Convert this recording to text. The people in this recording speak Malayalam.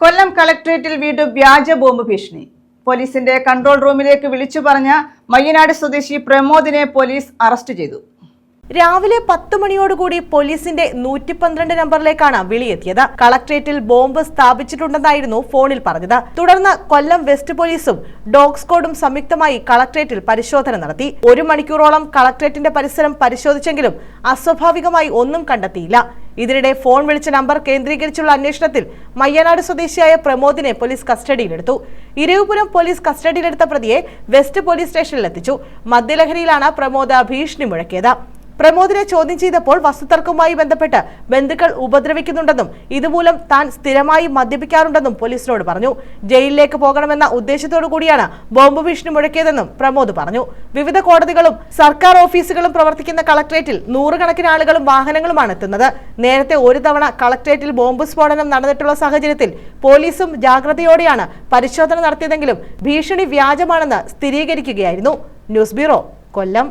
കൊല്ലം കളക്ടറേറ്റിൽ വീണ്ടും വ്യാജ ബോംബ് ഭീഷണി. പോലീസിന്റെ കൺട്രോൾ റൂമിലേക്ക് വിളിച്ചു പറഞ്ഞ മയ്യനാട് സ്വദേശി പ്രമോദിനെ പോലീസ് അറസ്റ്റ് ചെയ്തു. രാവിലെ 10 മണിയോടുകൂടി പോലീസിന്റെ 112 നമ്പറിലേക്കാണ് വിളിയെത്തിയത്. കളക്ടറേറ്റിൽ ബോംബ് സ്ഥാപിച്ചിട്ടുണ്ടെന്നായിരുന്നു ഫോണിൽ പറഞ്ഞത്. തുടർന്ന് കൊല്ലം വെസ്റ്റ് പോലീസും ഡോഗ് സ്ക്വാഡും സംയുക്തമായി കളക്ടറേറ്റിൽ പരിശോധന നടത്തി. 1 മണിക്കൂറോളം കളക്ടറേറ്റിന്റെ പരിസരം പരിശോധിച്ചെങ്കിലും അസ്വാഭാവികമായി ഒന്നും കണ്ടെത്തിയില്ല. ഇതിനിടെ ഫോൺ വിളിച്ച നമ്പർ കേന്ദ്രീകരിച്ചുള്ള അന്വേഷണത്തിൽ മയ്യനാട് സ്വദേശിയായ പ്രമോദിനെ പോലീസ് കസ്റ്റഡിയിലെടുത്തു. ഇരവിപുരം പോലീസ് കസ്റ്റഡിയിലെടുത്ത പ്രതിയെ വെസ്റ്റ് പോലീസ് സ്റ്റേഷനിലെത്തിച്ചു. മദ്യലഹരിയിലാണ് പ്രമോദ് ഭീഷണി മുഴക്കിയത്. പ്രമോദിനെ ചോദ്യം ചെയ്തപ്പോൾ വസ്തുതർക്കവുമായി ബന്ധപ്പെട്ട് ബന്ധുക്കൾ ഉപദ്രവിക്കുന്നുണ്ടെന്നും ഇതുമൂലം താൻ സ്ഥിരമായി മദ്യപിക്കാറുണ്ടെന്നും പോലീസിനോട് പറഞ്ഞു. ജയിലിലേക്ക് പോകണമെന്ന ഉദ്ദേശത്തോടു കൂടിയാണ് ബോംബ് ഭീഷണി മുഴക്കിയതെന്നും പ്രമോദ് പറഞ്ഞു. വിവിധ കോടതികളും സർക്കാർ ഓഫീസുകളും പ്രവർത്തിക്കുന്ന കളക്ടറേറ്റിൽ നൂറുകണക്കിന് ആളുകളും വാഹനങ്ങളുമാണ് എത്തുന്നത്. നേരത്തെ ഒരു തവണ കളക്ടറേറ്റിൽ ബോംബ് സ്ഫോടനം നടന്നിട്ടുള്ള സാഹചര്യത്തിൽ പോലീസും ജാഗ്രതയോടെയാണ് പരിശോധന നടത്തിയതെങ്കിലും ഭീഷണി വ്യാജമാണെന്ന് സ്ഥിരീകരിക്കുകയായിരുന്നു. ന്യൂസ് ബ്യൂറോ, കൊല്ലം.